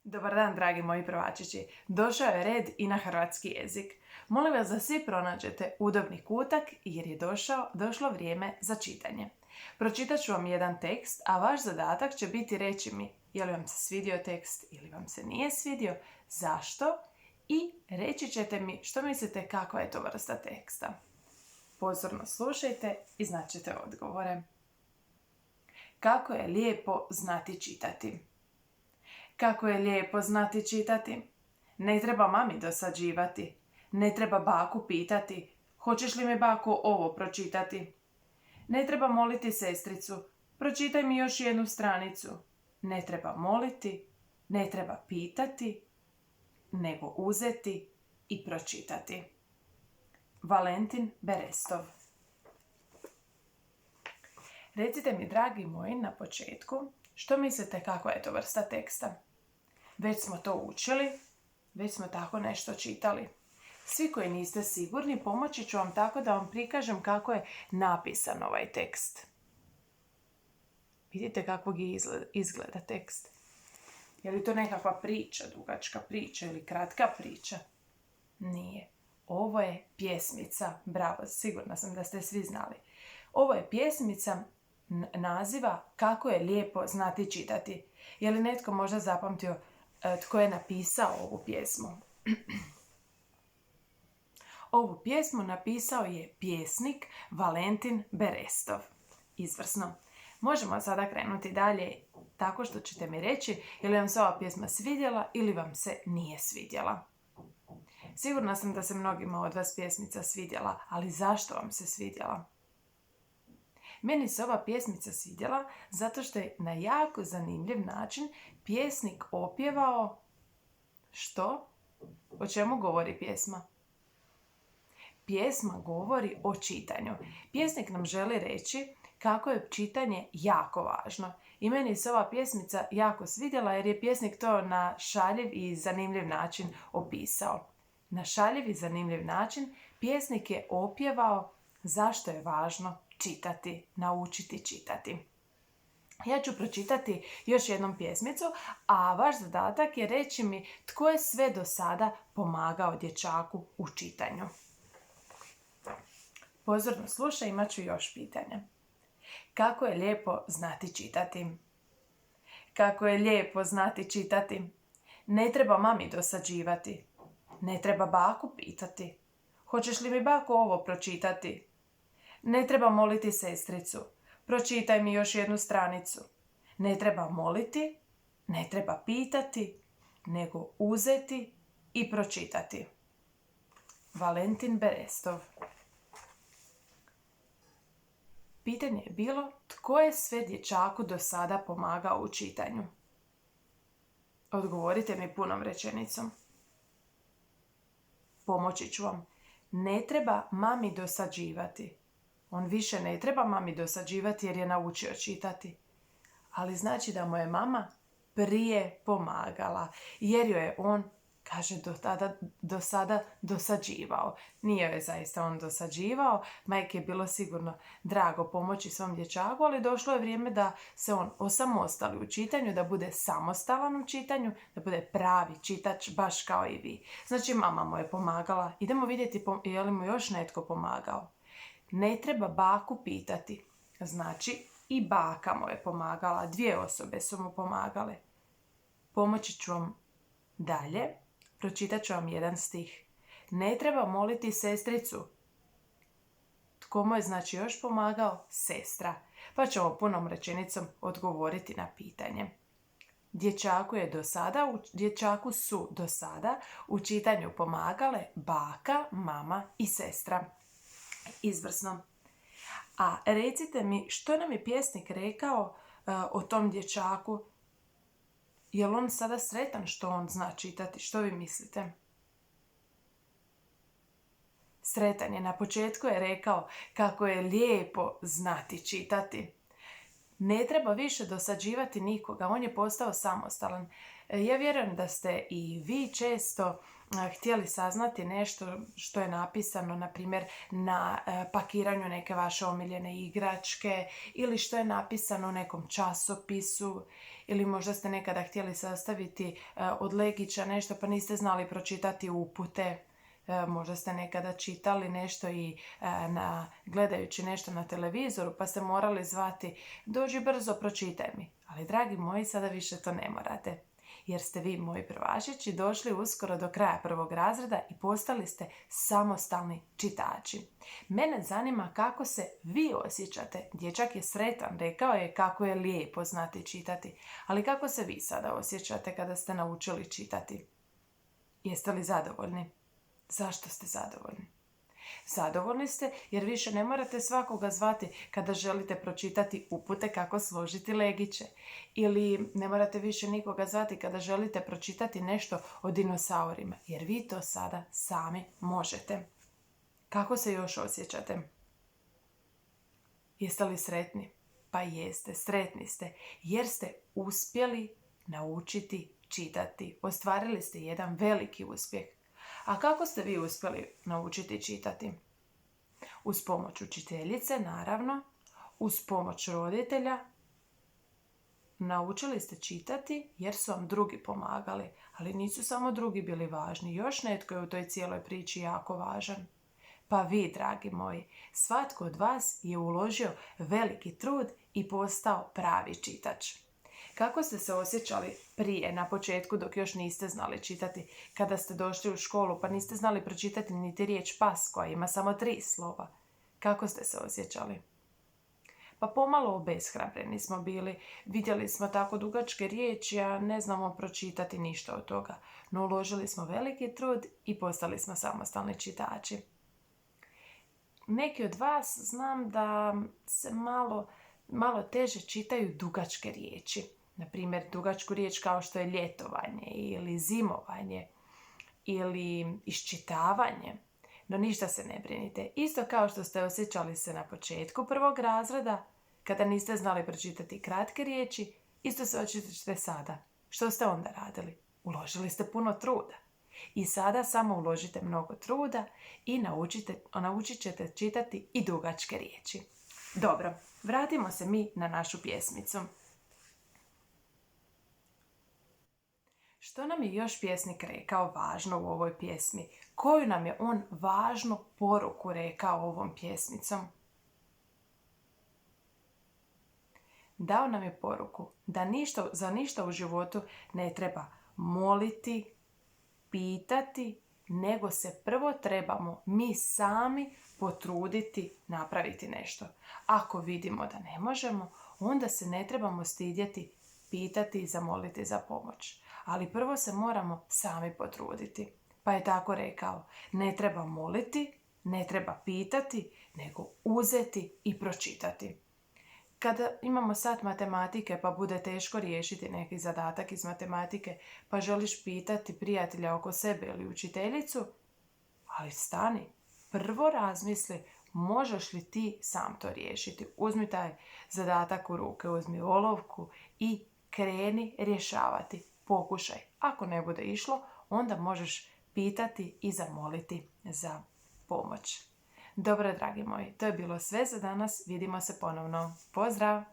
Dobar dan, dragi moji prvačići. Došao je red i na hrvatski jezik. Molim vas da svi pronađete udobni kutak jer je došlo vrijeme za čitanje. Pročitat ću vam jedan tekst, a vaš zadatak će biti reći mi je li vam se svidio tekst ili vam se nije svidio, zašto i reći ćete mi što mislite kakva je to vrsta teksta. Pozorno slušajte i znaćete odgovore. Kako je lijepo znati čitati. Kako je lijepo znati čitati. Ne treba mami dosađivati. Ne treba baku pitati. Hoćeš li mi bako ovo pročitati? Ne treba moliti sestricu. Pročitaj mi još jednu stranicu. Ne treba moliti, ne treba pitati, nego uzeti i pročitati. Valentin Berestov. Recite mi, dragi moji, na početku, što mislite kakva je to vrsta teksta? Već smo to učili, već smo tako nešto čitali. Svi koji niste sigurni, pomoći ću vam tako da vam prikažem kako je napisan ovaj tekst. Vidite kakvog izgleda tekst. Je li to nekakva priča, dugačka priča ili kratka priča? Nije. Ovo je pjesmica. Bravo, sigurna sam da ste svi znali. Ovo je pjesmica naziva Kako je lijepo znati čitati. Je li netko možda zapamtio tko je napisao ovu pjesmu? Ovu pjesmu napisao je pjesnik Valentin Berestov. Izvrsno. Možemo sada krenuti dalje tako što ćete mi reći je li vam se ova pjesma svidjela ili vam se nije svidjela. Sigurna sam da se mnogima od vas pjesmica svidjela, ali zašto vam se svidjela? Meni se ova pjesmica svidjela zato što je na jako zanimljiv način pjesnik opjevao što? O čemu govori pjesma? Pjesma govori o čitanju. Pjesnik nam želi reći kako je čitanje jako važno. I meni se ova pjesmica jako svidjela jer je pjesnik to na šaljiv i zanimljiv način opisao. Na šaljiv i zanimljiv način pjesnik je opjevao zašto je važno čitati, naučiti čitati. Ja ću pročitati još jednom pjesmicu, a vaš zadatak je reći mi tko je sve do sada pomagao dječaku u čitanju. Pozorno slušaj, imat ću još pitanja. Kako je lijepo znati čitati? Kako je lijepo znati čitati? Ne treba mami dosađivati. Ne treba baku pitati. Hoćeš li mi bako ovo pročitati? Ne treba moliti sestricu. Pročitaj mi još jednu stranicu. Ne treba moliti, ne treba pitati, nego uzeti i pročitati. Valentin Berestov. Pitanje je bilo tko je sve dječaku do sada pomagao u čitanju? Odgovorite mi punom rečenicom. Pomoći ću vam. Ne treba mami dosađivati. On više ne treba mami dosađivati jer je naučio čitati. Ali znači da mu je mama prije pomagala jer joj je on, kaže, do sada dosađivao. Nije joj zaista on dosađivao, majke je bilo sigurno drago pomoći svom dječaku, ali došlo je vrijeme da se on osamostali u čitanju, da bude samostalan u čitanju, da bude pravi čitač baš kao i vi. Znači mama mu je pomagala. Idemo vidjeti je li mu još netko pomagao. Ne treba baku pitati. Znači i baka mu je pomagala. 2 osobe su mu pomagale. Pomoći ću vam dalje. Pročitat ću vam jedan stih. Ne treba moliti sestricu. Tko mu je znači još pomagao? Sestra. Pa ćemo punom rečenicom odgovoriti na pitanje. Dječaku su do sada u čitanju pomagale baka, mama i sestra. Izvrsno. A recite mi što nam je pjesnik rekao o tom dječaku? Je li on sada sretan što on zna čitati? Što vi mislite? Sretan je. Na početku je rekao kako je lijepo znati čitati. Ne treba više dosađivati nikoga. On je postao samostalan. Ja vjerujem da ste i vi često htjeli saznati nešto što je napisano, na primjer, na pakiranju neke vaše omiljene igračke ili što je napisano u nekom časopisu Ili možda ste nekada htjeli sastaviti od legića nešto pa niste znali pročitati upute. Možda ste nekada čitali nešto i gledajući nešto na televizoru pa ste morali zvati dođi brzo, pročitaj mi. Ali dragi moji, sada više to ne morate. Jer ste vi, moji prvašići, došli uskoro do kraja 1. razreda i postali ste samostalni čitači. Mene zanima kako se vi osjećate. Dječak je sretan, rekao je kako je lijepo znati čitati. Ali kako se vi sada osjećate kada ste naučili čitati? Jeste li zadovoljni? Zašto ste zadovoljni? Zadovoljni ste jer više ne morate svakoga zvati kada želite pročitati upute kako složiti legiće. Ili ne morate više nikoga zvati kada želite pročitati nešto o dinosaurima, jer vi to sada sami možete. Kako se još osjećate? Jeste li sretni? Pa jeste, sretni ste jer ste uspjeli naučiti čitati. Ostvarili ste jedan veliki uspjeh. A kako ste vi uspjeli naučiti čitati? Uz pomoć učiteljice, naravno, uz pomoć roditelja. Naučili ste čitati jer su vam drugi pomagali, ali nisu samo drugi bili važni. Još netko je u toj cijeloj priči jako važan. Pa vi, dragi moji, svatko od vas je uložio veliki trud i postao pravi čitač. Kako ste se osjećali prije, na početku, dok još niste znali čitati, kada ste došli u školu pa niste znali pročitati niti riječ pas koja ima samo 3 slova? Kako ste se osjećali? Pa pomalo obeshrabreni smo bili, vidjeli smo tako dugačke riječi, a ne znamo pročitati ništa od toga. No uložili smo veliki trud i postali smo samostalni čitači. Neki od vas znam da se malo teže čitaju dugačke riječi. Na primjer, dugačku riječ kao što je ljetovanje ili zimovanje ili iščitavanje. No ništa se ne brinite. Isto kao što ste osjećali se na početku 1. razreda, kada niste znali pročitati kratke riječi, isto se osjećate sada. Što ste onda radili? Uložili ste puno truda. I sada samo uložite mnogo truda i naučit ćete čitati i dugačke riječi. Dobro, vratimo se mi na našu pjesmicu. Što nam je još pjesnik rekao važno u ovoj pjesmi? Koju nam je on važnu poruku rekao ovom pjesmicom? Dao nam je poruku da za ništa u životu ne treba moliti, pitati, nego se prvo trebamo mi sami potruditi napraviti nešto. Ako vidimo da ne možemo, onda se ne trebamo stidjeti pitati i zamoliti za pomoć. Ali prvo se moramo sami potruditi. Pa je tako rekao, ne treba moliti, ne treba pitati, nego uzeti i pročitati. Kada imamo sat matematike pa bude teško riješiti neki zadatak iz matematike, pa želiš pitati prijatelja oko sebe ili učiteljicu, ali stani, prvo razmisli možeš li ti sam to riješiti. Uzmi taj zadatak u ruke, uzmi olovku i kreni rješavati. Pokušaj. Ako ne bude išlo, onda možeš pitati i zamoliti za pomoć. Dobro, dragi moji, to je bilo sve za danas. Vidimo se ponovno. Pozdrav!